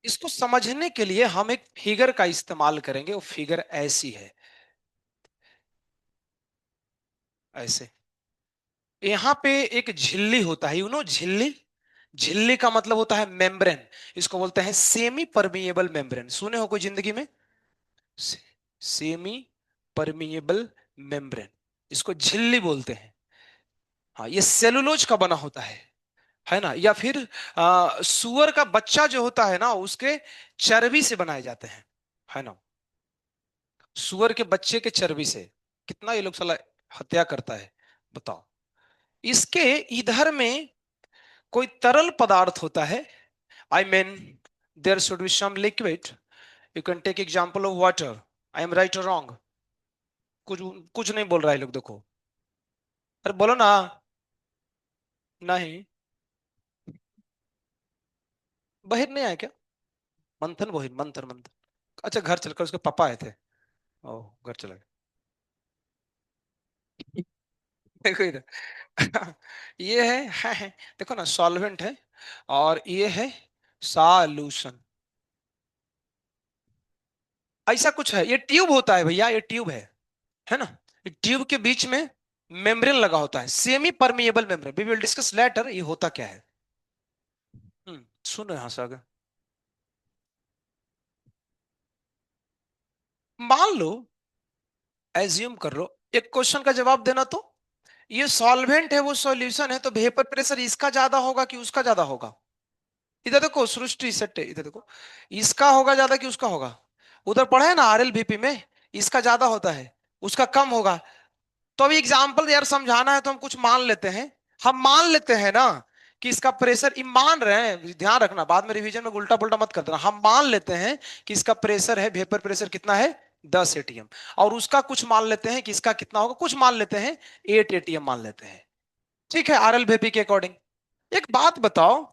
इसको समझने के लिए हम एक फिगर का इस्तेमाल करेंगे। वो फिगर ऐसी है, ऐसे। यहाँ पे एक झिल्ली होता है, झिल्ली। झिल्ली का मतलब होता है मेम्ब्रेन। इसको बोलते हैं सेमी परमिएबल मेम्ब्रेन। सुने हो कोई जिंदगी में? सेमी परमिएबल मेम्ब्रेन, इसको झिल्ली बोलते हैं। हाँ, ये सेलुलोज का बना होता है ना। या फिर सुअर का बच्चा जो होता है ना, उसके चर्बी से बनाए जाते हैं, है ना। सुअर के बच्चे के चर्बी से कितना ये लोग साला हत्या करता है, बताओ। इसके इधर में कोई तरल पदार्थ होता है। I mean, there should be some liquid. You can take example of water. I am right और रॉन्ग? कुछ कुछ नहीं बोल रहा है लोग, देखो। अरे बोलो ना। नहीं, बाहर नहीं आया क्या? मंथन, बोहिर, मंथन मंथन। अच्छा, घर चलकर उसके पापा आए थे। ओह, घर चला गया। देखो इधर। ये है, देखो ना, सॉल्वेंट है, और ये है सॉल्यूशन। ऐसा कुछ है, ये ट्यूब होता है भैया, ये ट्यूब है ना। ये ट्यूब के बीच में मेम्ब्रेन लगा होता है, semi permeable membrane. We will discuss later ये होता क्या है। सुनो यहां से आगे। मान लो, एज्यूम कर लो, एक क्वेश्चन का जवाब देना तो। ये सॉल्वेंट है, वो सॉल्यूशन है, तो वेपर प्रेशर इसका ज्यादा होगा कि उसका ज्यादा होगा? इधर देखो, सृष्टि सट्टे, इधर देखो। इसका होगा ज्यादा कि उसका होगा? उधर पढ़े है ना आरएलवीपी में, इसका ज्यादा होता है, उसका कम होगा। तो अभी एग्जाम्पल यार समझाना है, तो हम कुछ मान लेते हैं। हम मान लेते हैं ना कि इसका प्रेशर, ये मान रहे हैं, ध्यान रखना, बाद में रिवीजन में उल्टा पुल्टा मत कर देना। हम मान लेते हैं कि इसका प्रेशर है, वेपर प्रेशर कितना है, 10 एटीएम। और उसका कुछ मान लेते हैं कि इसका कितना होगा, कुछ मान लेते हैं 8 एटीएम मान लेते हैं। ठीक है, आरएलवीपी के अकॉर्डिंग। एक बात बताओ,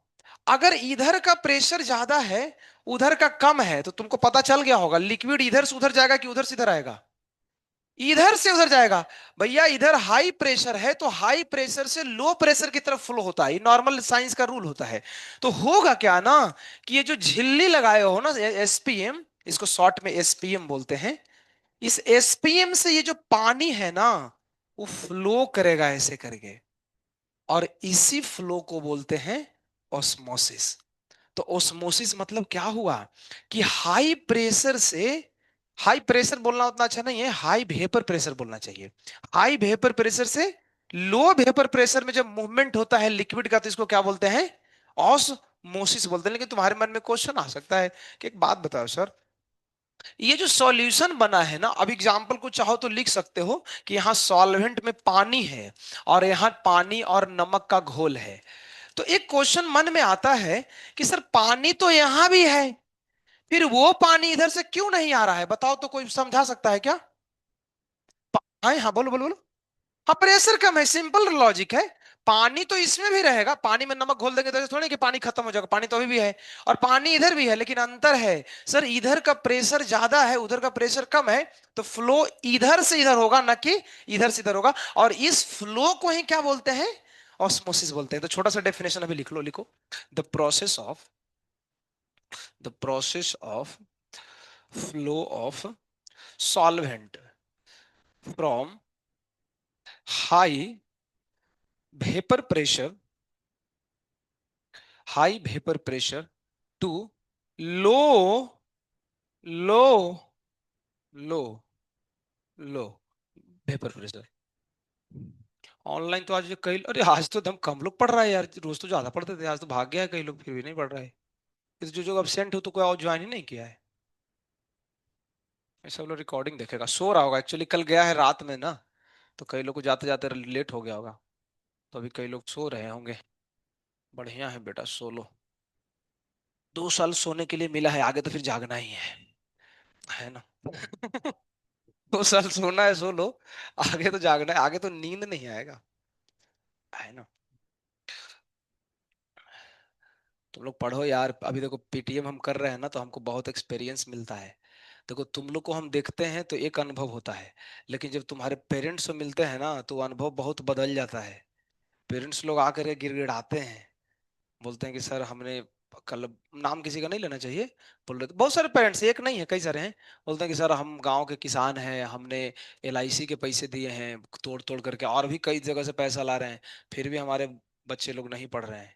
अगर इधर का प्रेशर ज्यादा है, उधर का कम है, तो तुमको पता चल गया होगा लिक्विड इधर से उधर जाएगा कि उधर से इधर आएगा? इधर से उधर जाएगा। भैया इधर हाई प्रेशर है, तो हाई प्रेशर से लो प्रेशर की तरफ फ्लो होता है, ये नॉर्मल साइंस का रूल होता है। तो होगा क्या ना, कि ये जो झिल्ली लगाए हो ना, एसपीएम, इसको शॉर्ट में एसपीएम बोलते हैं। इस एसपीएम से ये जो पानी है ना, वो फ्लो करेगा ऐसे करके, और इसी फ्लो को बोलते हैं ऑस्मोसिस। तो ऑस्मोसिस मतलब क्या हुआ, कि हाई प्रेशर से, हाई प्रेशर बोलना उतना अच्छा नहीं है, हाई वेपर प्रेशर बोलना चाहिए। हाई वेपर प्रेशर से लो वेपर प्रेशर में जब मूवमेंट होता है लिक्विड का, तो इसको क्या बोलते हैं, ऑस्मोसिस बोलते हैं। लेकिन तुम्हारे मन में क्वेश्चन आ सकता है कि एक बात बताओ सर, ये जो सॉल्यूशन बना है ना, अब एग्जांपल को चाहो तो लिख सकते हो कि यहाँ सॉल्वेंट में पानी है, और यहाँ पानी और नमक का घोल है। तो एक क्वेश्चन मन में आता है कि सर पानी तो यहां भी है, फिर वो पानी इधर से क्यों नहीं आ रहा है? बताओ तो, कोई समझा सकता है क्या? हाँ हाँ, बोलो बोलो बोलो। हाँ, प्रेशर कम है, सिंपल लॉजिक है। पानी तो इसमें भी रहेगा, पानी में नमक घोल देंगे तो ऐसे थोड़ी कि पानी खत्म हो जाएगा, पानी तो अभी भी है। और पानी इधर भी है, लेकिन अंतर है, सर इधर का प्रेशर ज्यादा है, उधर का प्रेशर कम है। तो फ्लो इधर से इधर होगा, ना कि इधर से इधर होगा। और इस फ्लो को ही क्या बोलते हैं, ऑस्मोसिस बोलते हैं। तो छोटा सा डेफिनेशन अभी लिख लो, लिखो। The process of, the process of flow of solvent from high vapor pressure, high vapor pressure to low, low, low, low vapor pressure। Online तो आज कई, अरे आज तो हम कम लोग पढ़ रहा है यार, रोज तो ज्यादा पढ़ते थे, आज तो भाग गया है कई लोग, फिर भी नहीं पढ़ रहा है। इस जो जो अब्सेंट हो तो कोई और ज्वाइन ही नहीं किया है। ये सब लोग रिकॉर्डिंग देखेगा, सो रहा होगा एक्चुअली, कल गया है रात में ना, तो कई लोग को जाते जाते लेट हो गया होगा, तो अभी कई लोग सो रहे होंगे। बढ़िया है बेटा, सो लो। 2 साल सोने के लिए मिला है, आगे तो फिर जागना ही है ना। 2 साल सोना है, सो लो। आगे तो जागना है, आगे तो नींद नहीं आएगा, है ना। तुम लोग पढ़ो यार, अभी देखो पीटीएम हम कर रहे हैं ना, तो हमको बहुत एक्सपीरियंस मिलता है। देखो तुम लोग को हम देखते हैं तो एक अनुभव होता है, लेकिन जब तुम्हारे पेरेंट्स से मिलते हैं ना, तो वो अनुभव बहुत बदल जाता है। पेरेंट्स लोग आकर के गिड़गिड़ाते हैं, बोलते हैं कि सर हमने कल नाम किसी का नहीं लेना चाहिए, बोल रहे थे बहुत सारे पेरेंट्स, एक नहीं है कई सारे हैं, बोलते हैं कि सर हम गांव के किसान हैं, हमने एलआईसी के पैसे दिए हैं तोड़ तोड़ करके, और भी कई जगह से पैसा ला रहे हैं, फिर भी हमारे बच्चे लोग नहीं पढ़ रहे हैं,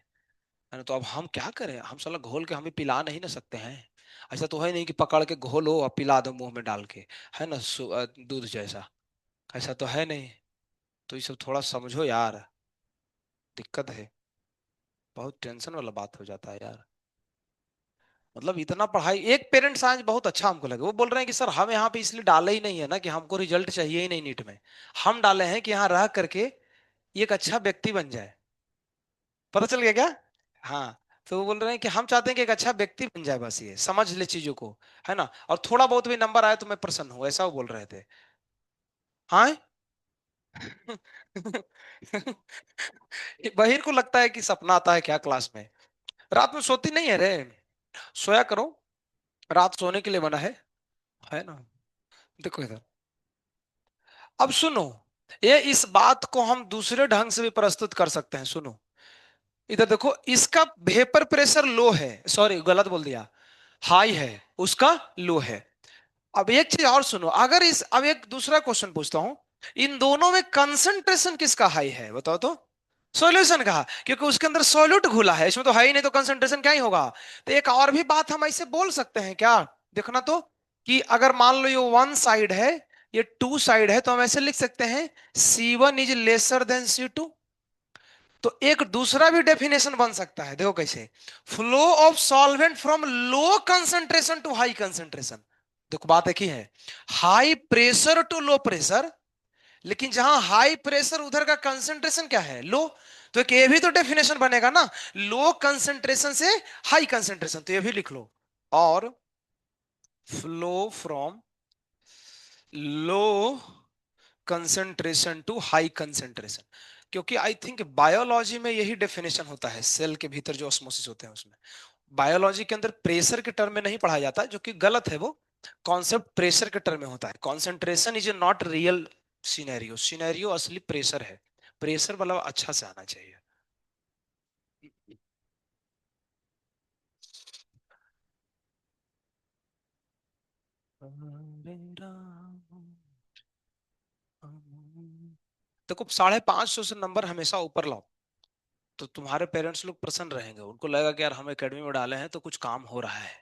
है ना। तो अब हम क्या करें, हम साला घोल के हमें पिला नहीं ना सकते हैं। ऐसा तो है नहीं कि पकड़ के घोलो और पिला दो मुंह में डाल के, है ना, दूध जैसा। ऐसा तो है नहीं। तो ये सब थोड़ा समझो यार, दिक्कत है, बहुत टेंशन वाला बात हो जाता है यार। मतलब इतना पढ़ाई, एक पेरेंट्स आज बहुत अच्छा हमको लगे, वो बोल रहे हैं कि सर हम यहाँ पे इसलिए डाले ही नहीं है ना कि हमको रिजल्ट चाहिए ही नहीं नीट में, हम डाले हैं कि यहाँ रह करके ये एक अच्छा व्यक्ति बन जाए। पता चल गया क्या? हाँ। तो वो बोल रहे हैं कि हम चाहते हैं कि एक अच्छा व्यक्ति बन जाए, बस ये समझ ले चीजों को, है ना, और थोड़ा बहुत भी नंबर आए तो मैं प्रसन्न हूँ, ऐसा वो बोल रहे थे। हाँ। बहिर को लगता है कि सपना आता है क्या क्लास में। रात में सोती नहीं है रे, सोया करो, रात सोने के लिए बना है ना। देखो इधर, अब सुनो, ये इस बात को हम दूसरे ढंग से भी प्रस्तुत कर सकते हैं, सुनो। इधर देखो, इसका वेपर प्रेशर लो है, सॉरी गलत बोल दिया, हाई है, उसका लो है। अब एक चीज और सुनो, अगर इस, अब एक दूसरा क्वेश्चन पूछता हूं, इन दोनों में कंसंट्रेशन किसका हाई है बताओ तो। सॉल्यूशन का, क्योंकि उसके अंदर सॉल्यूट घुला है, इसमें तो है ही नहीं, तो कंसंट्रेशन क्या ही होगा। तो एक और भी बात हम ऐसे बोल सकते हैं क्या, देखना तो, कि अगर मान लो ये वन साइड है, ये टू साइड है, तो हम ऐसे लिख सकते हैं C1 is lesser than C2। तो एक दूसरा भी डेफिनेशन बन सकता है, देखो कैसे, flow of solvent from low concentration to high concentration. देखो बात एक ही है, high pressure to low pressure, लेकिन जहां हाई प्रेशर उधर का कंसंट्रेशन क्या है, लो। तो एक ये भी तो डेफिनेशन बनेगा ना, लो कंसंट्रेशन से हाई कंसंट्रेशन, तो ये भी लिख लो। और flow from low concentration to high concentration, क्योंकि आई थिंक बायोलॉजी में यही डेफिनेशन होता है, सेल के भीतर जो ऑस्मोसिस होते हैं उसमें, बायोलॉजी के अंदर प्रेशर के टर्म में नहीं पढ़ाया जाता, जो कि गलत है। वो कॉन्सेप्ट प्रेशर के टर्म में होता है, concentration is not real scenario, scenario असली प्रेशर है, प्रेशर वाला अच्छा से आना चाहिए। हरे राम, देखो 550 से नंबर हमेशा ऊपर लाओ, तो तुम्हारे पेरेंट्स लोग प्रसन्न रहेंगे, उनको लगेगा कि यार हम एकेडमी में डाले हैं तो कुछ काम हो रहा है,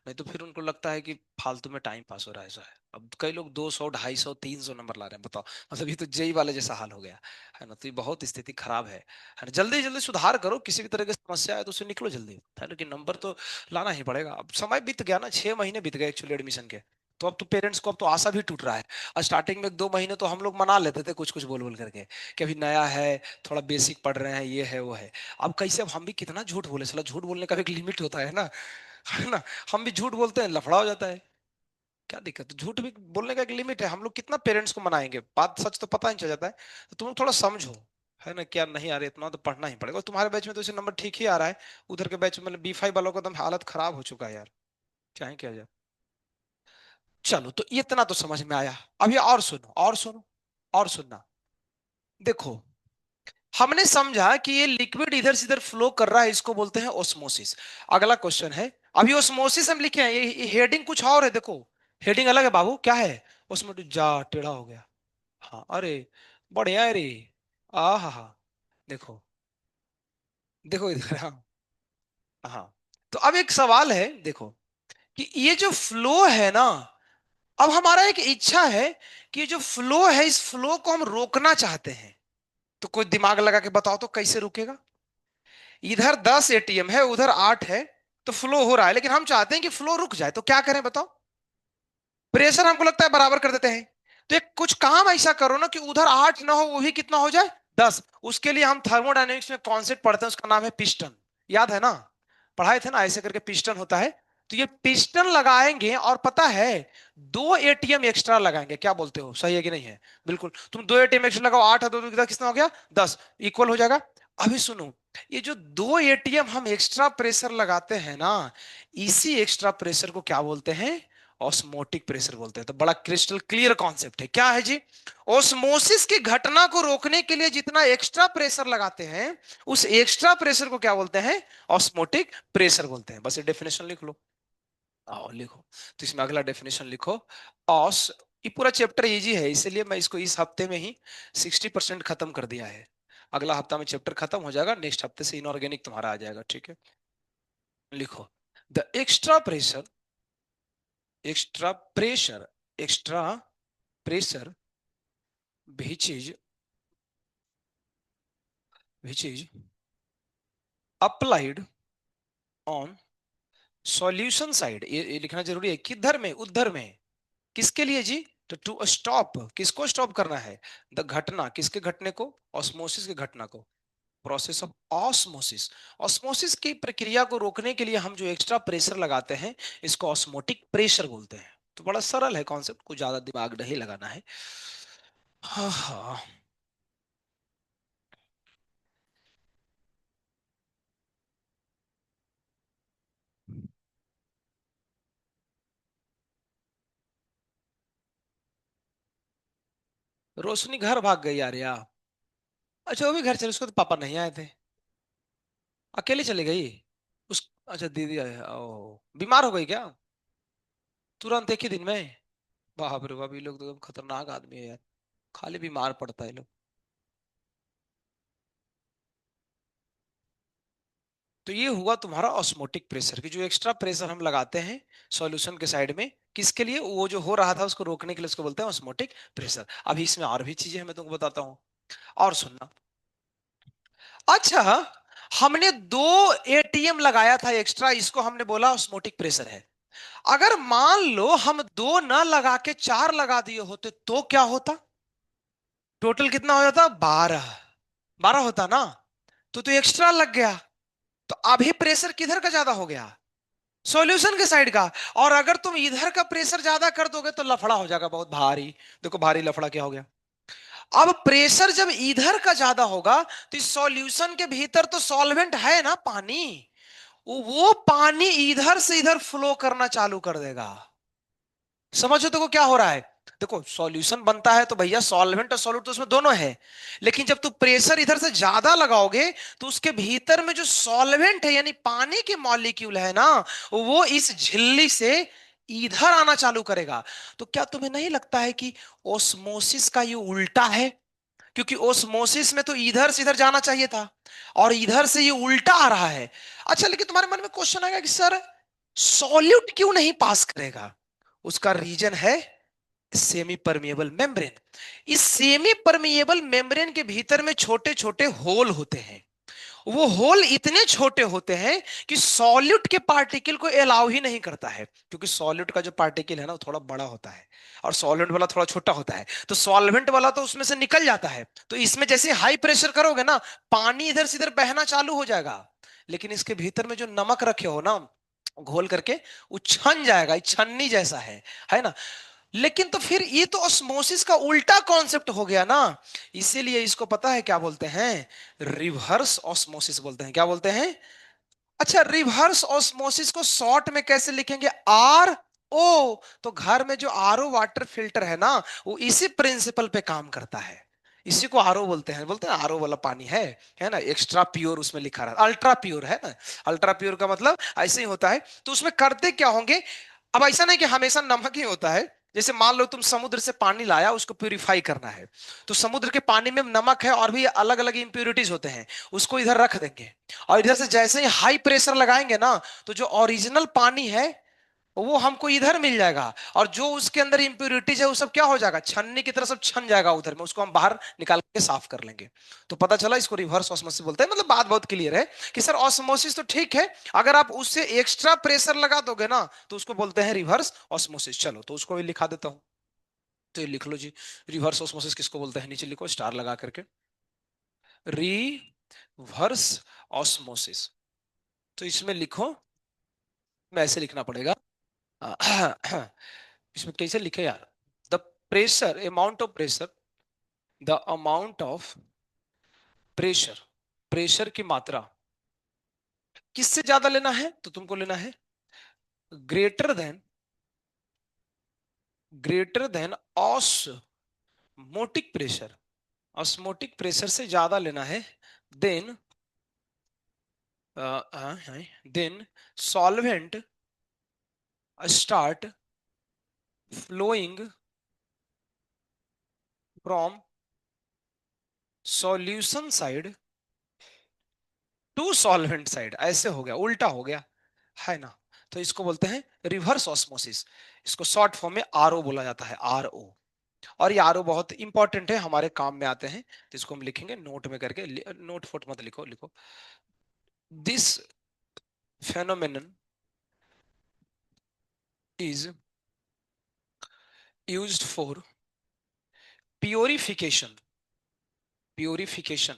नहीं तो फिर उनको लगता है कि फालतू में टाइम पास हो रहा है, ऐसा है। अब कई लोग 200 250 300 नंबर ला रहे हैं, बताओ, मतलब ये तो जेई वाले जैसा हाल हो गया, है ना। तो ये बहुत स्थिति खराब है ना। जल्दी जल्दी सुधार करो, किसी भी तरह की समस्या है तो उससे निकलो जल्दी, है ना, कि नंबर तो लाना ही पड़ेगा। अब समय बीत गया ना, 6 महीने बीत गए एक्चुअली एडमिशन के, तो अब तो पेरेंट्स को अब तो आशा भी टूट रहा है। और स्टार्टिंग में 2 महीने तो हम लोग मना लेते थे कुछ कुछ बोल बोल करके, कि अभी नया है, थोड़ा बेसिक पढ़ रहे हैं, ये है वो है। अब कैसे, अब हम भी कितना झूठ बोले, साला झूठ बोलने का भी एक लिमिट होता है ना, है ना। हम भी झूठ बोलते हैं, लफड़ा हो जाता है, क्या दिक्कत है, झूठ भी बोलने का एक लिमिट है। हम लोग कितना पेरेंट्स को मनाएंगे, बात सच तो पता नहीं चल जाता है। तो तुम थोड़ा समझो, है ना, क्या नहीं आ रहा है इतना तो पढ़ना ही पड़ेगा। और तुम्हारे बैच में तो इसे नंबर ठीक ही आ रहा है, उधर के बैच में मतलब B5 वालों का तो हालत खराब हो चुका है यार, क्या है क्या जाए। चलो, तो इतना तो समझ में आया। अभी और सुनो, और सुनो, और सुनना। देखो, हमने समझा कि ये लिक्विड इधर से इधर फ्लो कर रहा है, इसको बोलते हैं ओस्मोसिस। अगला क्वेश्चन है, अभी ओस्मोसिस हम लिखे हैं, ये हेडिंग कुछ और है, देखो हेडिंग अलग है बाबू, क्या है, ओस्मोटिक, जा टेढ़ा हो गया। हाँ, अरे बढ़िया है रे, आ हा हा, देखो, देखो इधर, हाँ। हाँ, तो अब एक सवाल है, देखो, कि ये जो फ्लो है ना, अब हमारा एक इच्छा है कि ये जो फ्लो है, इस फ्लो को हम रोकना चाहते हैं। तो कोई दिमाग लगा के बताओ तो कैसे रुकेगा। इधर 10 ATM है, उधर 8 है, तो फ्लो हो रहा है, लेकिन हम चाहते हैं कि फ्लो रुक जाए, तो क्या करें बताओ। प्रेशर हमको लगता है बराबर कर देते हैं। तो एक कुछ काम ऐसा करो ना कि उधर 8 ना हो, वो भी कितना हो जाए, 10। उसके लिए हम थर्मोडायनेमिक्स में कॉन्सेप्ट पढ़ते हैं, उसका नाम है पिस्टन, याद है ना, पढ़ाए थे ना, ऐसे करके पिस्टन होता है। तो ये पिस्टन लगाएंगे, और पता है 2 ATM एक्स्ट्रा लगाएंगे, क्या बोलते हो, सही है कि नहीं है? बिल्कुल, तुम 2 ATM एक्स्ट्रा लगाओ, 8 है, 2 कितना हो गया, 10, इक्वल हो जाएगा। अभी सुनो, ये जो 2 ATM हम एक्स्ट्रा प्रेशर लगाते हैं ना, इसी एक्स्ट्रा प्रेशर को क्या बोलते हैं, ऑस्मोटिक प्रेशर बोलते हैं। तो बड़ा क्रिस्टल क्लियर कॉन्सेप्ट है, क्या है जी? ऑस्मोसिस की घटना को रोकने के लिए जितना एक्स्ट्रा प्रेशर लगाते हैं, उस एक्स्ट्रा प्रेशर को क्या बोलते हैं? ऑस्मोटिक प्रेशर बोलते हैं। बस ये डेफिनेशन लिख लो। आओ लिखो। तो इसमें अगला डेफिनेशन लिखो। ऑस ये पूरा चैप्टर इजी है, इसलिए मैं इसको इस हफ्ते में ही 60% खत्म कर दिया है। अगला हफ्ता में चैप्टर खत्म हो जाएगा, नेक्स्ट हफ्ते से इनऑर्गेनिक तुम्हारा आ जाएगा, ठीक है? लिखो। The extra pressure, extra pressure, extra pressure which is which is applied on solution side, ये लिखना जरूरी है। किधर में? उधर में। किसके लिए जी? तो टू स्टॉप, किसको स्टॉप करना है? द घटना, किसके घटने को? ऑस्मोसिस के घटना को। प्रोसेस ऑफ ऑस्मोसिस, ऑस्मोसिस की प्रक्रिया को रोकने के लिए हम जो एक्स्ट्रा प्रेशर लगाते हैं, इसको ऑस्मोटिक प्रेशर बोलते हैं। तो बड़ा सरल है कॉन्सेप्ट, को ज्यादा दिमाग नहीं लगाना है। हाँ हाँ। रोशनी घर भाग गई यार यार। अच्छा वो भी घर चले, उसको तो पापा नहीं आए थे, अकेले चली गई। उस अच्छा दीदी आए, ओ बीमार हो गई क्या? तुरंत एक ही दिन में? बाप रे बाप, ये लोग तो एकदम खतरनाक आदमी है यार, खाली बीमार पड़ता है लोग। तो ये हुआ तुम्हारा ऑस्मोटिक प्रेशर की, जो एक्स्ट्रा प्रेशर हम लगाते हैं सॉल्यूशन के साइड में, किसके लिए? वो जो हो रहा था उसको रोकने के लिए, उसको बोलते हैं ऑस्मोटिक प्रेशर। अभी इसमें और भी चीजें हैं, मैं तुमको बताता हूँ। और सुनना। अच्छा, हमने दो एटीएम लगाया था एक्स्ट्रा, इसको हमने बोला ऑस्मोटिक प्रेशर है। अगर मान लो हम दो ना लगा के चार लगा दिए होते तो क्या होता? टोटल कितना हो जाता? 12। 12 होता ना? तो एक्स्ट्रा लग गया। तो अभी प्रेशर किधर का ज्यादा हो गया? सॉल्यूशन के साइड का। और अगर तुम इधर का प्रेशर ज्यादा कर दोगे तो लफड़ा हो जाएगा बहुत भारी। देखो भारी लफड़ा क्या हो गया। अब प्रेशर जब इधर का ज्यादा होगा, तो इस सॉल्यूशन के भीतर तो सॉल्वेंट है ना, पानी। वो पानी इधर से इधर फ्लो करना चालू कर देगा। समझो देखो क्या हो रहा है। देखो सॉल्यूशन बनता है तो भैया सॉल्वेंट और सॉल्यूट तो उसमें दोनों है। लेकिन जब तू प्रेशर इधर से ज्यादा लगाओगे, तो उसके भीतर में जो सॉल्वेंट है यानी पानी के मॉलिक्यूल है ना, वो इस झिल्ली से इधर आना चालू करेगा। तो क्या तुम्हें नहीं लगता है कि ओस्मोसिस का ये उल्टा है? क्योंकि ओस्मोसिस में तो इधर से इधर जाना चाहिए था, और इधर से ये उल्टा आ रहा है। अच्छा, लेकिन तुम्हारे मन में क्वेश्चन आएगा कि सर सॉल्यूट क्यों नहीं पास करेगा? उसका रीजन है सेमी परमिएबल मेम्ब्रेन। इस सेमी परमिएबल मेम्ब्रेन के भीतर में छोटे छोटे होल होते हैं। वो होल इतने छोटे होते हैं कि सॉल्यूट के पार्टिकल को अलाउ ही नहीं करता है, क्योंकि सॉल्यूट का जो पार्टिकल है ना वो थोड़ा बड़ा होता है, और सॉल्वेंट वाला थोड़ा छोटा होता है। तो सॉल्वेंट वाला तो उसमें से निकल जाता है, तो इसमें जैसे हाई प्रेशर करोगे ना, पानी इधर से इधर बहना चालू हो जाएगा। लेकिन इसके भीतर में जो नमक रखे हो ना घोल करके, वो छन जाएगा, ये छन्नी जैसा है ना? लेकिन तो फिर ये तो ऑस्मोसिस का उल्टा कॉन्सेप्ट हो गया ना। इसीलिए इसको पता है क्या बोलते हैं? रिवर्स ऑस्मोसिस बोलते हैं। क्या बोलते हैं? अच्छा, रिवर्स ऑस्मोसिस को शॉर्ट में कैसे लिखेंगे? R O. तो घर में जो आरओ वाटर फिल्टर है ना, वो इसी प्रिंसिपल पे काम करता है। इसी को आरओ बोलते हैं। बोलते हैं आरओ वाला पानी है ना, एक्स्ट्रा प्योर उसमें लिखा रहा, अल्ट्रा प्योर है ना। अल्ट्रा प्योर का मतलब ऐसे ही होता है। तो उसमें करते क्या होंगे? अब ऐसा नहीं कि हमेशा नमक ही होता है। जैसे मान लो तुम समुद्र से पानी लाया, उसको प्यूरिफाई करना है, तो समुद्र के पानी में नमक है और भी अलग अलग इंप्योरिटीज होते हैं, उसको इधर रख देंगे। और इधर से जैसे ही हाई प्रेशर लगाएंगे ना, तो जो ओरिजिनल पानी है वो हमको इधर मिल जाएगा, और जो उसके अंदर इंप्योरिटीज है वो सब क्या हो जाएगा? छन्नी की तरह सब छन जाएगा उधर में, उसको हम बाहर निकाल के साफ कर लेंगे। तो पता चला इसको रिवर्स ऑस्मोसिस बोलते हैं। मतलब बात बहुत क्लियर है कि सर ऑस्मोसिस तो ठीक है, अगर आप उससे एक्स्ट्रा प्रेशर लगा दोगे ना, तो उसको बोलते हैं रिवर्स ऑस्मोसिस। चलो तो उसको भी लिखा देता हूं। तो ये लिख लो जी। रिवर्स ऑस्मोसिस किसको बोलते हैं? नीचे लिखो स्टार लगा करके, रिवर्स ऑस्मोसिस। तो इसमें लिखो, में ऐसे लिखना पड़ेगा। इसमें कैसे लिखे यार? The pressure, amount of pressure, the amount of pressure, pressure की मात्रा किससे ज्यादा लेना है? तो तुमको लेना है greater than greater than osmotic pressure, osmotic pressure से ज्यादा लेना है, then then solvent start flowing from solution side to solvent side, ऐसे हो गया, उल्टा हो गया, है ना। तो इसको बोलते हैं रिवर्स ऑस्मोसिस। इसको शॉर्ट फॉर्म में आरओ बोला जाता है, आरओ। और ये आरओ बहुत इंपॉर्टेंट है, हमारे काम में आते हैं, तो इसको हम लिखेंगे नोट में करके, नोट फोट मत लिखो, लिखो। This phenomenon is used for purification, purification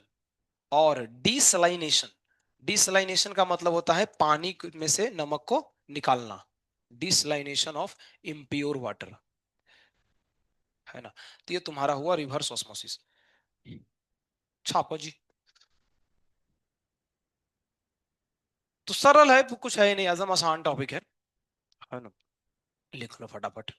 और डिसलाइनेशन। डिसलाइनेशन का मतलब होता है पानी में से नमक को निकालना, डिसलाइनेशन ऑफ इम्प्योर वाटर, है ना। तो ये तुम्हारा हुआ रिवर्स ऑस्मोसिस। छापो जी। तो सरल है, कुछ है ही नहीं, आजम आसान टॉपिक है ना। लिख लो फटाफट।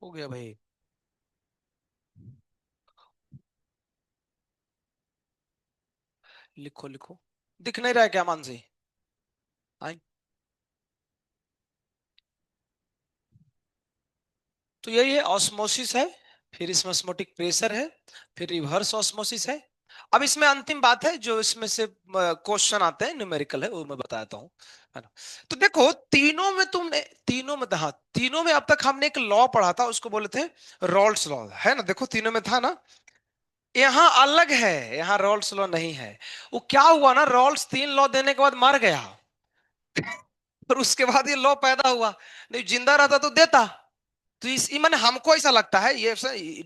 हो गया भाई। लिखो लिखो। दिख नहीं रहा है क्या मानसी? आई। तो यही है, ऑस्मोसिस है, फिर इसमें ऑस्मोटिक प्रेशर है, फिर रिवर्स ऑस्मोसिस है। अब इसमें अंतिम बात है, जो इसमें से क्वेश्चन आते हैं, न्यूमेरिकल है, वो मैं बताता हूँ, है ना। तो देखो तीनों में तुमने, तीनों में, हाँ तीनों में अब तक हमने एक लॉ पढ़ा था, उसको बोले थे रॉल्स लॉ, है ना। देखो तीनों में था ना। यहाँ अलग है, यहाँ रॉल्स लॉ नहीं है। वो क्या हुआ ना, रॉल्स तीन लॉ देने के बाद मर गया, और उसके बाद ये लॉ पैदा हुआ। नहीं जिंदा रहता तो देता। तो इस मैंने, हमको ऐसा लगता है ये,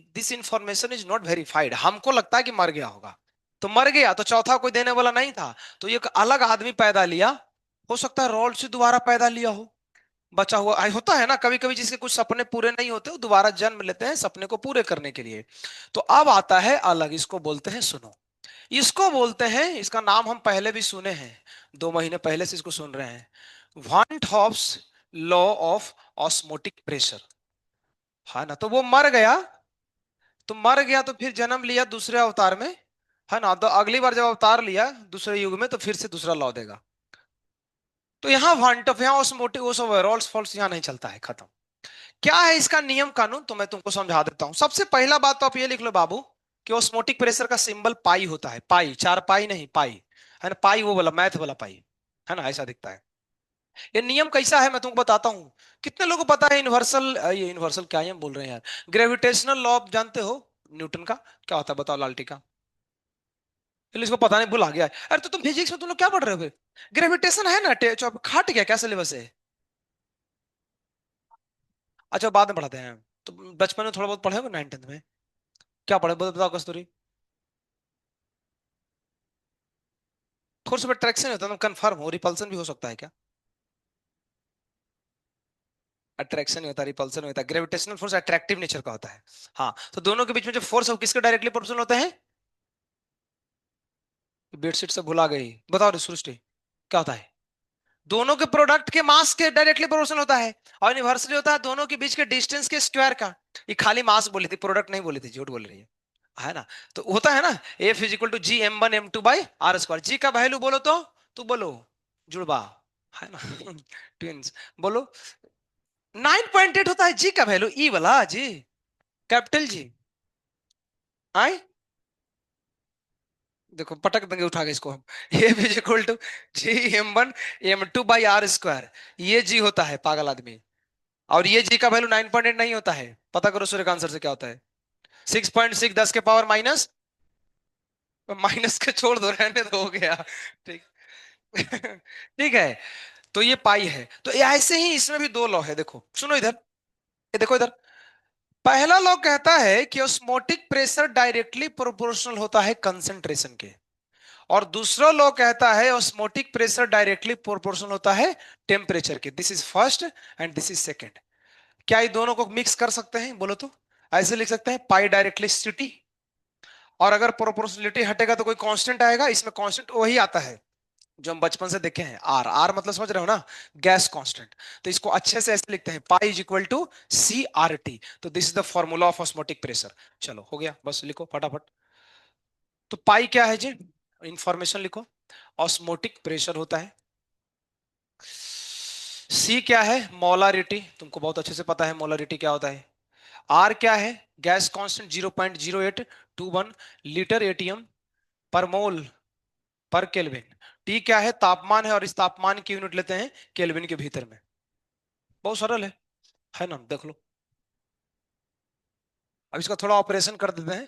this information is not verified, हमको लगता है कि मर गया होगा। तो मर गया तो चौथा कोई देने वाला नहीं था, तो ये एक अलग आदमी पैदा लिया। हो सकता है रॉल्ट से दोबारा पैदा लिया हो, बचा हुआ होता है ना, कभी कभी जिसके कुछ सपने पूरे नहीं होते वो दोबारा जन्म लेते हैं सपने को पूरे करने के लिए। तो अब आता है अलग, इसको बोलते हैं, सुनो, इसको बोलते हैं, इसका नाम हम पहले भी सुने हैं, 2 महीने पहले से इसको सुन रहे हैं, van Hoff's law of osmotic pressure, है ना। तो वो मर गया, तो मर गया तो फिर जन्म लिया दूसरे अवतार में, है ना। तो अगली बार जब अवतार लिया दूसरे युग में, तो फिर से दूसरा लॉ देगा। तो यहाँ वांट ऑफ, यहाँ ऑस्मोटिक, वो सब रॉल्स फॉल्स यहाँ नहीं चलता है, खत्म। क्या है इसका नियम कानून, तो मैं तुमको समझा देता हूं। सबसे पहला बात तो आप ये लिख लो बाबू, कि ऑस्मोटिक प्रेशर का सिंबल पाई होता है, पाई, चार पाई नहीं, पाई, है ना। पाई वो वाला मैथ वाला पाई, है ना, ऐसा दिखता है। ये नियम कैसा है मैं तुमको बताता हूँ। कितने लोगों को पता है यूनिवर्सल, ये यूनिवर्सल क्या है हम बोल रहे हैं यार, ग्रेविटेशनल लॉ जानते हो, न्यूटन का, क्या होता है बताओ, लालटी का। चलो इसको पता नहीं, भुला गया है। अरे तो तुम फिजिक्स में तुम लोग क्या पढ़ रहे हो फिर? ग्रेविटेशन है ना, खाट गया क्या सिलेबस है? अच्छा बाद में पढ़ाते हैं, तो बचपन में थोड़ा बहुत पढ़े हो 9th 10th में? क्या पढ़े बताओ कस्तूरी। फोर्स ऑफ अट्रैक्शन होता है, तुम कंफर्म हो? रिपल्सन भी हो सकता है क्या? अट्रैक्शन नहीं होता, रिपल्सन होता है। ग्रेविटेशनल फोर्स अट्रैक्टिव नेचर का होता है। हाँ, तो दोनों के बीच में जो फोर्स है वो किसके डायरेक्टली प्रोपोर्शनल होते हैं? बेडशीट से भुला गई, बताओ रे सृष्टि, क्या होता है? दोनों के प्रोडक्ट के मास के डायरेक्टली प्रोपोर्शनल होता है। और यूनिवर्सली होता है दोनों के बीच के डिस्टेंस के स्क्वायर का। ये खाली मास बोली थी, प्रोडक्ट नहीं बोली थी, झूठ बोल रही है ना। तो होता है ना, F is equal to G M1 M2/r²। G का वैल्यू बोलो तो, तू बोलो, जुड़वा, है ना। ट्विंस, बोलो। 9.8 होता है जी का वैल्यू, ई वाला जी, कैपिटल जी। आई, देखो पटक देंगे उठा के इसको हम। A B equal to G M2/r²। ये जी होता है पागल आदमी। और ये जी का वैल्यू 9.8 नहीं होता है। पता करो सूर्य का आंसर से क्या होता है। 6.6 10 के पावर माइनस। माइनस के छोड़ दो, रहने दो, हो गया। ठीक। ठीक है। तो ये पाई है। तो ये ऐसे ही इसमें भी दो लॉ है, देखो सुनो इधर। ये देखो इधर। पहला लॉ कहता है कि ऑस्मोटिक प्रेशर डायरेक्टली प्रोपोर्शनल होता है कंसंट्रेशन के। और दूसरा लॉ कहता है ऑस्मोटिक प्रेशर डायरेक्टली प्रोपोर्शनल होता है टेम्परेचर के। This is first and this is second. क्या ये दोनों को मिक्स कर सकते हैं बोलो तो? ऐसे लिख सकते हैं पाई डायरेक्टली सिटी। और अगर प्रोपोर्शनलिटी हटेगा तो कोई कांस्टेंट आएगा, इसमें कांस्टेंट वही आता है जो हम बचपन से देखे हैं, आर। आर मतलब समझ रहे हो ना, गैस कांस्टेंट। तो इसको अच्छे से ऐसे लिखते हैं pi is equal to CRT। तो this is the formula of osmotic pressure. चलो हो गया, बस लिखो फटाफट। तो पाई क्या है जी? इंफॉर्मेशन लिखो। ऑस्मोटिक प्रेशर होता है। सी क्या है? मोलारिटी, तुमको बहुत अच्छे से पता है मोलारिटी क्या होता है। आर क्या है? गैस कांस्टेंट 0.0821 लीटर एटीएम पर मोल पर केल्विन। टी क्या है? तापमान है, और इस तापमान की यूनिट लेते हैं केल्विन के भीतर में। बहुत सरल है ना? देख लो। अब इसका थोड़ा ऑपरेशन कर देते हैं,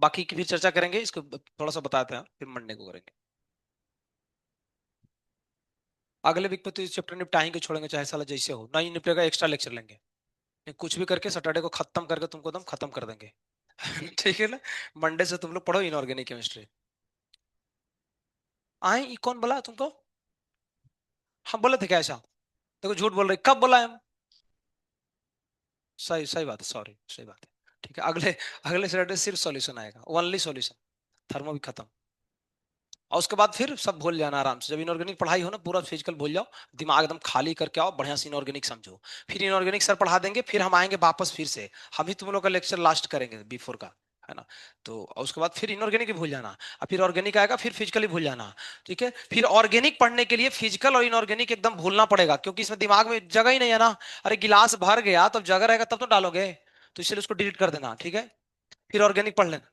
बाकी की फिर चर्चा करेंगे, इसको थोड़ा सा बताते हैं फिर मंडे को करेंगे। अगले वीक में तो इस चैप्टर निपटा के छोड़ेंगे, चाहे साला जैसे हो, नहीं निपटेगा एक्स्ट्रा लेक्चर लेंगे। ये कुछ भी करके सैटरडे को खत्म करके तुमको एकदम खत्म कर देंगे। ठीक है ना? मंडे से तुम लोग पढ़ो इनऑर्गेनिक केमिस्ट्री। आए ये कौन बोला तुमको? हम बोले थे क्या ऐसा? देखो झूठ बोल रहे, कब बोला है हम? सही सही बात है, सॉरी, सही बात है। ठीक है, अगले अगले सैटरडे सिर्फ सॉल्यूशन आएगा, ओनली सॉल्यूशन। थर्मो भी खत्म। और उसके बाद फिर सब भूल जाना आराम से, जब इनऑर्गेनिक पढ़ाई हो ना पूरा फिजिकल भूल जाओ। दिमाग एकदम खाली करके आओ, बढ़िया से इनऑर्गेनिक समझो। फिर इनऑर्गेनिक सर पढ़ा देंगे, फिर हम आएंगे वापस फिर से। हम ही तुम लोग का लेक्चर लास्ट करेंगे बिफोर का, है ना? तो और उसके बाद फिर इनऑर्गेनिक ही भूल जाना। और फिर ऑर्गेनिक आएगा, फिर फिजिकली भूल जाना। ठीक है, फिर ऑर्गेनिक पढ़ने के लिए फिजिकल और इनऑर्गेनिक एकदम भूलना पड़ेगा, क्योंकि इसमें दिमाग में जगह ही नहीं है ना। अरे गिलास भर गया तो जगह रहेगा तब तो डालोगे। तो इसलिए उसको डिलीट कर देना, ठीक है? फिर ऑर्गेनिक पढ़ लेना।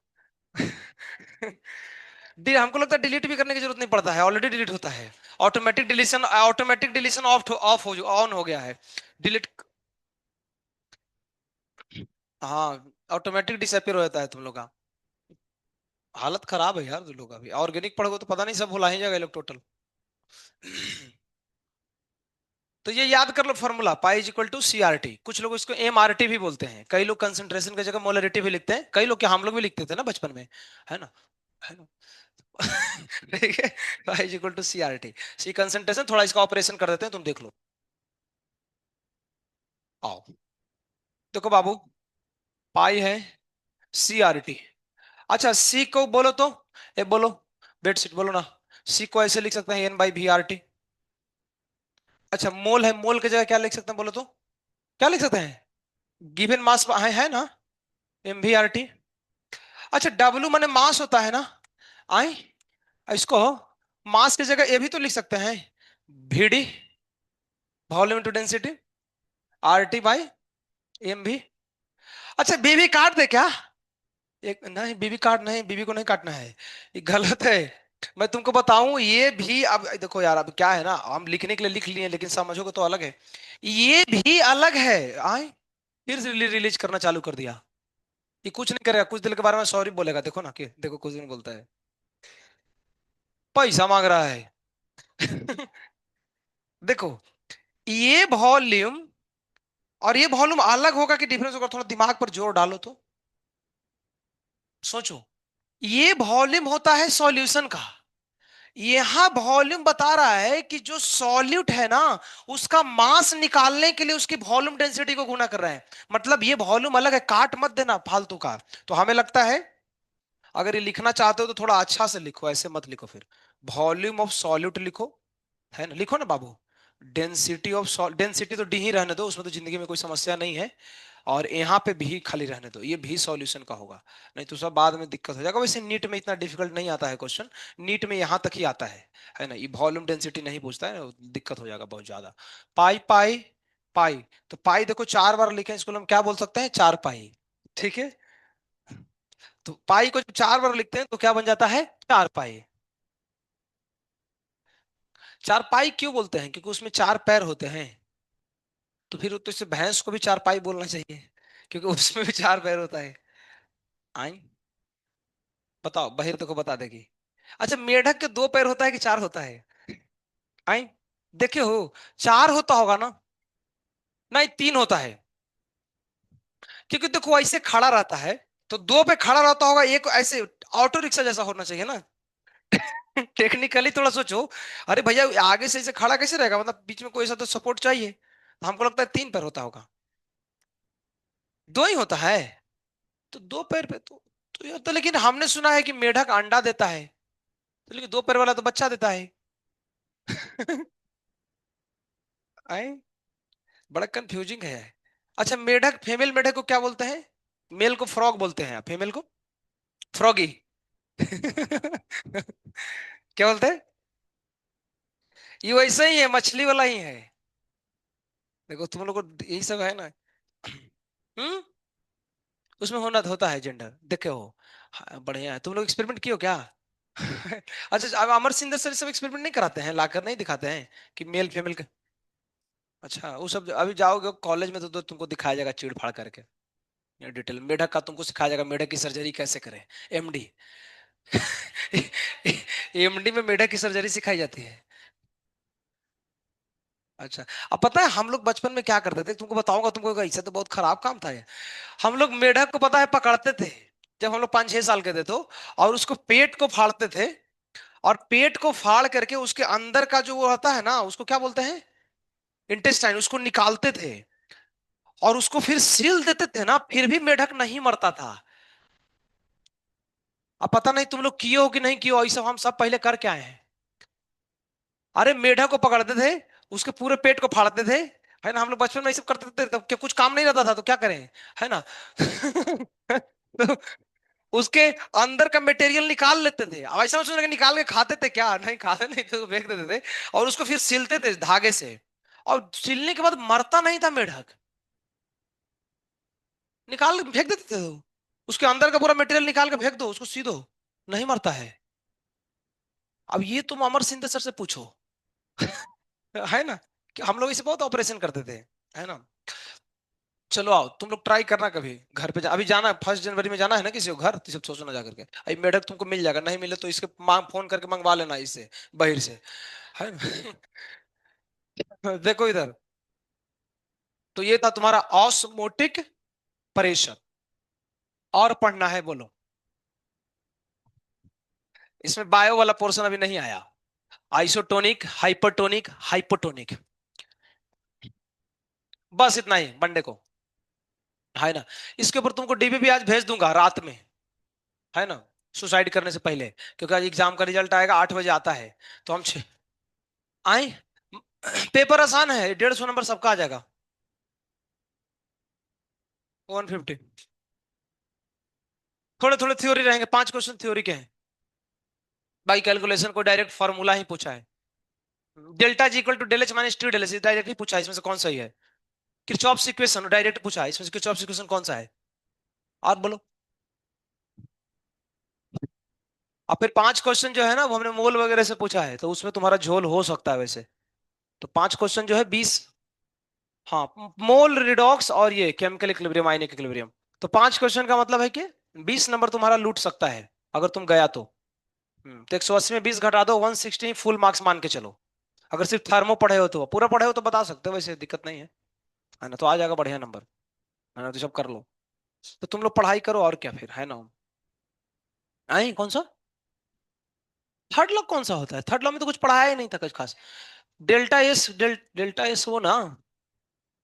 हमको लगता है डिलीट भी करने की जरूरत नहीं पड़ता है, ऑलरेडी डिलीट होता है। ऑटोमेटिक डिलीशन ऑफ ऑफ हो ऑन हो गया है। डिलीट। हाँ, ऑटोमेटिक डिसअपीयर हो जाता है तुम लोग का। हालत खराब है यार तुम लोग का भी। ऑर्गेनिक पढ़ोगे तो पता नहीं सब भुला ही जाएगा लोग टोटल। तो ये याद कर लो formula, pi is equal to CRT। कुछ लोग इसको MRT भी बोलते हैं, कई लोग कंसंट्रेशन की जगह मोलरिटी भी लिखते हैं, कई लोग, क्या हम लोग भी लिखते थे ना बचपन में, है ना? है ना? ठीक है। Pi is equal to CRT। C concentration, थोड़ा इसका ऑपरेशन कर देते हैं, तुम देख लो। आओ, देखो बाबू, पाई है CRT। अच्छा, सी को बोलो तो, ए बोलो, बेडशीट बोलो ना। सी को ऐसे लिख सकते हैं N/VRT। अच्छा, मोल है, मोल की जगह क्या लिख सकते हैं बोलो तो? क्या लिख सकते हैं? गिवन मास है ना, MVRT। अच्छा, डब्ल्यू माने मास होता है ना। आई, इसको मास की जगह ये भी तो लिख सकते हैं, VD, volume two density, RT/MV। अच्छा, बीवी काट दे क्या? एक नहीं, बीवी काट नहीं, बीवी को नहीं काटना है, ये गलत है। मैं तुमको बताऊं, ये भी अब देखो यार, अब क्या है ना, हम लिखने के लिए लिख लिए, लेकिन समझोगे तो अलग है। ये भी अलग है। आए, फिर से रिलीज करना चालू कर दिया। ये कुछ नहीं करेगा, कुछ दिल के बारे में सॉरी बोलेगा, देखो ना कि देखो कुछ दिन बोलता है, पैसा मांग रहा है। देखो, ये वॉल्यूम और ये वॉल्यूम अलग होगा कि डिफरेंस होगा? थोड़ा दिमाग पर जोर डालो तो सोचो। ये वॉल्यूम होता है सॉल्यूशन का। यहां वॉल्यूम बता रहा है कि जो सॉल्यूट है ना, उसका मास निकालने के लिए उसकी वॉल्यूम डेंसिटी को गुना कर रहे हैं। मतलब ये वॉल्यूम अलग है, काट मत देना फालतू का। तो हमें लगता है, अगर ये लिखना चाहते हो तो थोड़ा अच्छा से लिखो, ऐसे मत लिखो फिर। वॉल्यूम ऑफ सॉल्यूट लिखो, है ना? लिखो ना बाबू। डेंसिटी ऑफ सॉल्ट, डेंसिटी तो डी ही रहने दो, उसमें तो जिंदगी में कोई समस्या नहीं है। और यहाँ पे भी खाली रहने दो, ये भी सॉल्यूशन का होगा। नहीं तो सब बाद में दिक्कत हो जाएगा। वैसे नीट में इतना डिफिकल्ट नहीं आता है क्वेश्चन। नीट में यहाँ तक ही आता है ना? ये वॉल्यूम डेंसिटी नहीं पूछता है, दिक्कत हो जाएगा बहुत ज्यादा। पाई पाई पाई। तो पाई देखो 4 बार लिखे, इसको हम क्या बोल सकते हैं? 4 पाई। ठीक है। तो पाई को जब 4 बार लिखते हैं तो क्या बन जाता है, 4 पाई। 4 पाई क्यों बोलते हैं, क्योंकि उसमें 4 पैर होते हैं। तो फिर तो इससे भैंस को भी 4 पाई बोलना चाहिए, क्योंकि उसमें भी 4 पैर होता है। आई, बताओ, बहिर को बता देगी। अच्छा, मेढक के 2 पैर होता है कि 4 होता है? आई, देखे हो, 4 होता होगा ना? नहीं, 3 होता है। क्योंकि देखो ऐसे खड़ा रहता है, तो 2 पे खड़ा रहता होगा, एक ऐसे ऑटो रिक्शा जैसा होना चाहिए ना। टेक्निकली थोड़ा सोचो। अरे भैया, आगे से ऐसे खड़ा कैसे रहेगा, मतलब बीच में कोई सा तो सपोर्ट चाहिए, तो हमको लगता है 3 पैर होता होगा। 2 ही होता है। तो 2 पैर पे तो यार, तो लेकिन हमने सुना है कि मेढक अंडा देता है, तो लेकिन 2 पैर वाला तो बच्चा देता है। आए, बड़ा कंफ्यूजिंग है। अच्छा, मेढक, फीमेल मेढक को क्या बोलते हैं? मेल को फ्रॉग बोलते हैं, फीमेल को फ्रॉगी। क्या बोलते हैं? ये वैसे ही है, मछली वाला ही है। देखो तुम लोग को यही सब है ना। हम्म, उसमें होना होता है जेंडर, देखे हो। हाँ, बढ़िया है। तुम लोग एक्सपेरिमेंट किए हो क्या? अच्छा, अब अमर सिंह सर सब एक्सपेरिमेंट नहीं कराते हैं, लाकर नहीं दिखाते हैं कि मेल फीमेल का? अच्छा, वो सब अभी जाओगे कॉलेज में तो तुमको दिखाया जाएगा चीड़ फाड़ करके, ये डिटेल मेढक का तुमको सिखाया जाएगा, मेढक की सर्जरी कैसे करें। एमडी। एमडी में मेढक की सर्जरी सिखाई जाती है। अच्छा, अब पता है हम लोग बचपन में क्या करते थे, तुमको बताऊंगा, तुमको ऐसा तो बहुत खराब काम था ये। हम लोग मेढक को पता है पकड़ते थे, जब हम लोग 5-6 साल के थे तो, और उसको पेट को फाड़ते थे, और पेट को फाड़ करके उसके अंदर का जो वो होता है ना, उसको क्या बोलते हैं, इंटेस्टाइन, उसको निकालते थे, और उसको फिर सील देते थे ना, फिर भी मेढक नहीं मरता था। अब पता नहीं तुम लोग किए हो कि नहीं किए हो, ऐसा हम सब पहले करके आए हैं। अरे मेढक को पकड़ते थे, उसके पूरे पेट को फाड़ते थे, है ना, हम लोग बचपन में ये सब करते थे, तब क्या कुछ काम नहीं रहता था तो क्या करें, है ना। तो उसके अंदर का मटेरियल निकाल लेते थे, अब ऐसा सोचने निकाल के खाते थे क्या, नहीं खाते नहीं थे, तो फेंक देते थे, और उसको फिर सिलते थे धागे से, और सिलने के बाद मरता नहीं था मेढक, निकाल के फेंक देते थे तो। उसके अंदर का पूरा मटेरियल निकाल के फेंक दो, उसको सी दो, नहीं मरता है। अब ये तुम अमर सिंह सर से पूछो। है ना, कि हम लोग इसे बहुत ऑपरेशन करते थे, है ना। चलो आओ, तुम लोग ट्राई करना कभी घर पे अभी जाना है, 1 जनवरी में जाना है ना किसी को घर, तो सब सोचो ना जाकर के, अभी मेढक तुमको मिल जाएगा, नहीं मिले तो इसके मांग फोन करके मंगवा लेना इससे, बहिर से, है ना। देखो इधर, तो ये था तुम्हारा ऑस्मोटिक प्रेशर, और पढ़ना है बोलो। इसमें बायो वाला पोर्शन अभी नहीं आया। आइसोटोनिक, हाइपरटोनिक, हाइपोटोनिक, बस इतना ही मंडे को, है ना। इसके ऊपर तुमको डीबीबी आज भेज दूंगा रात में, है ना, सुसाइड करने से पहले, क्योंकि आज एग्जाम का रिजल्ट आएगा 8 बजे आता है, तो हम आए। पेपर आसान है, 150 नंबर सबका आ जाएगा। 150, थोड़े थोड़े थ्योरी रहेंगे, 5 क्वेश्चन थ्योरी के हैं। बाई कैलकुलेशन को डायरेक्ट फॉर्मूला ही पूछा है। Delta G equal to del H minus T del H, direct ही पूछा है, इसमें से कौन सही है। किरचॉफ इक्वेशन डायरेक्ट पूछा है, इसमें से किरचॉफ इक्वेशन कौन सा है, आप बोलो। और फिर 5 क्वेश्चन जो है ना, वो हमने मोल वगैरह से पूछा है, तो उसमें तुम्हारा झोल हो सकता है वैसे। तो 5 क्वेश्चन जो है 20। हाँ, मोल रिडॉक्स और ये केमिकल इक्विलिब्रियम, आयनिक इक्विलिब्रियम। तो 5 क्वेश्चन का मतलब है कि 20 नंबर तुम्हारा लूट सकता है, अगर तुम गया तो। तो 180 में 20 घटा दो, 160 फुल मार्क्स मान के चलो। अगर सिर्फ थर्मो पढ़े हो तो, पूरा पढ़े हो तो बता सकते हो, वैसे दिक्कत नहीं है ना, तो आ जाएगा बढ़िया नंबर, है ना, तो सब कर लो। तो तुम लोग पढ़ाई करो और क्या फिर, है ना। आई, कौन सा थर्ड लॉ, कौन सा होता है थर्ड लॉ में, तो कुछ पढ़ाया ही नहीं था कुछ खास। डेल्टा एस वो ना,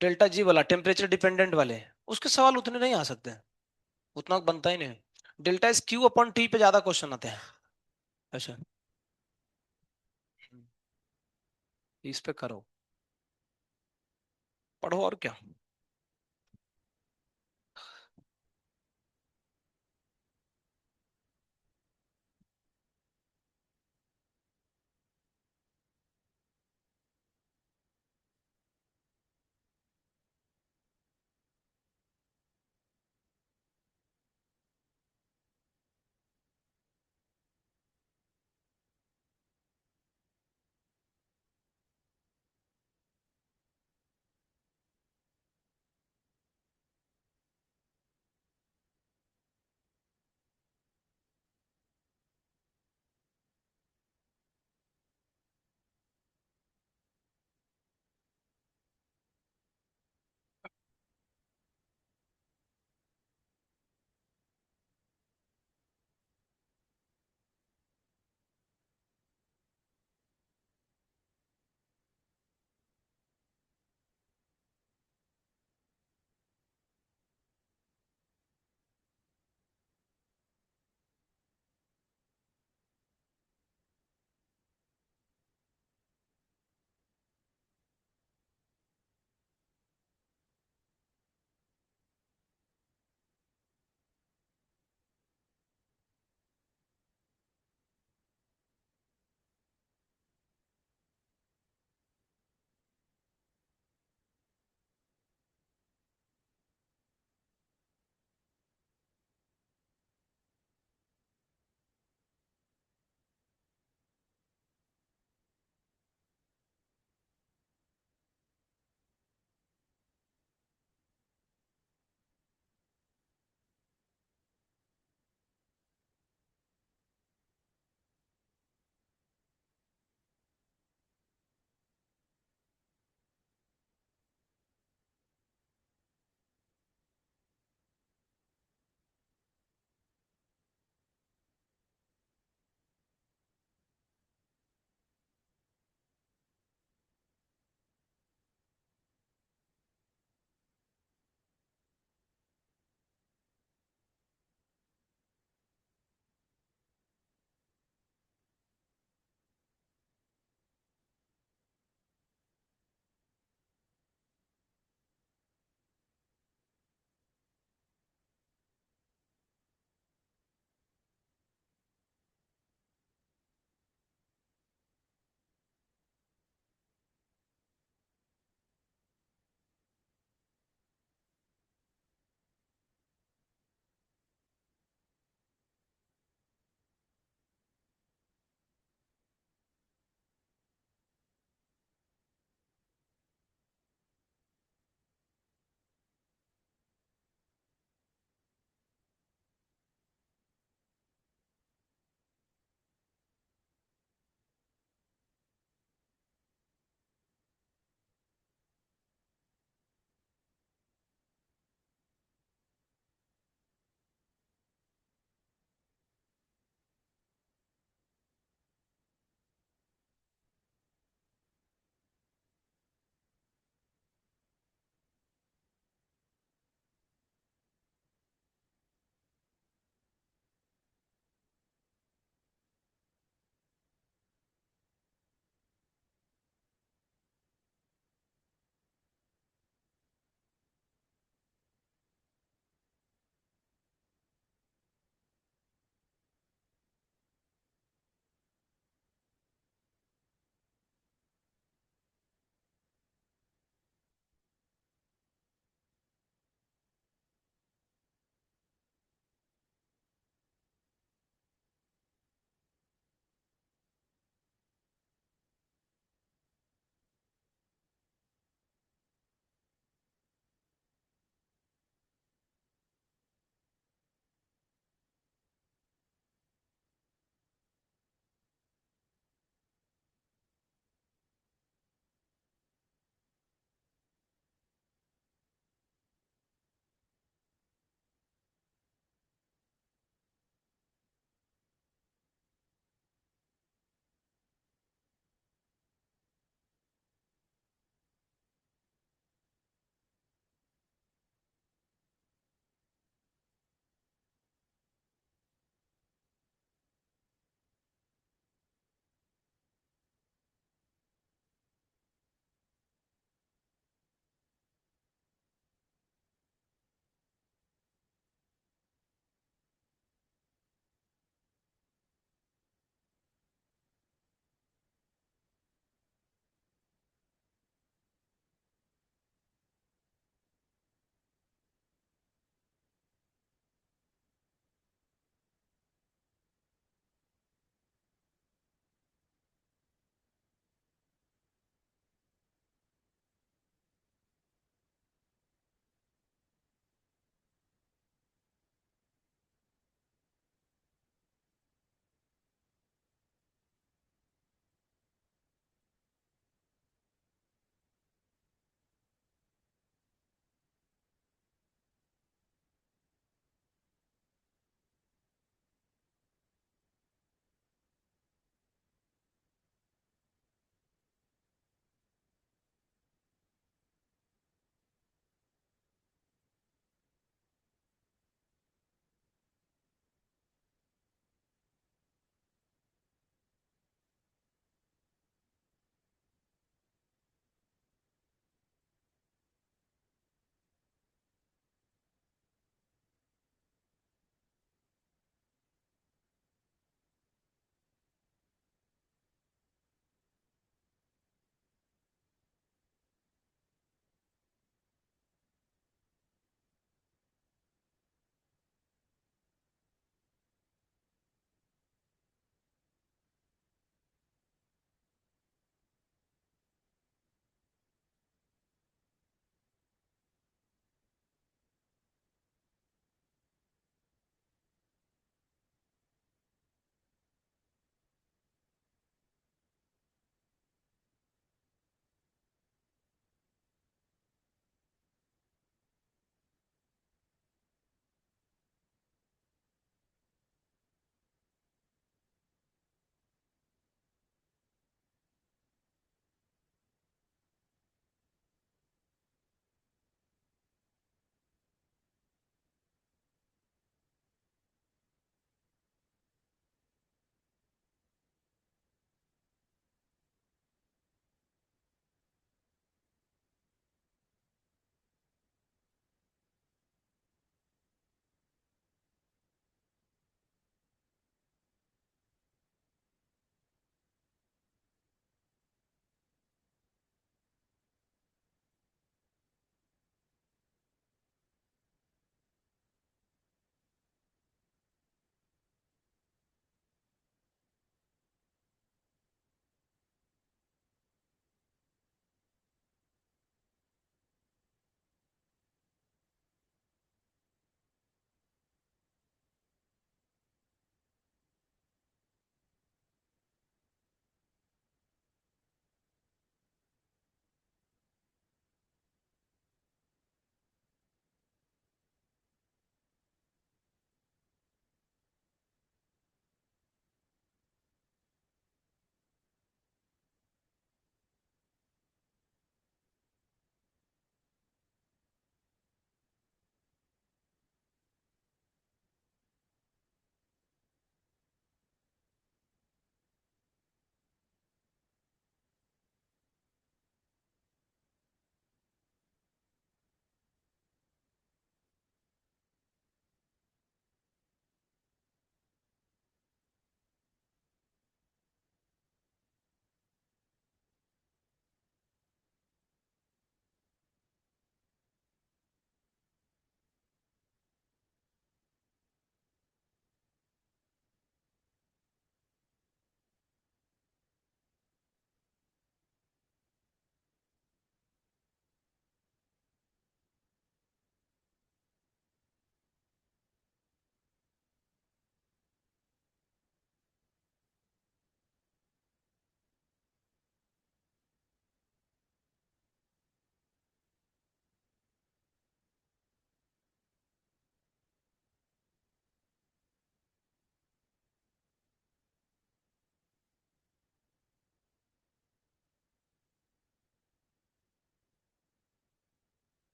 डेल्टा जी वाला टेम्परेचर डिपेंडेंट वाले, उसके सवाल उतने नहीं आ सकते हैं, उतना बनता ही नहीं। Delta S Q upon T पे ज्यादा क्वेश्चन आते हैं। अच्छा, इस पे करो, पढ़ो और क्या।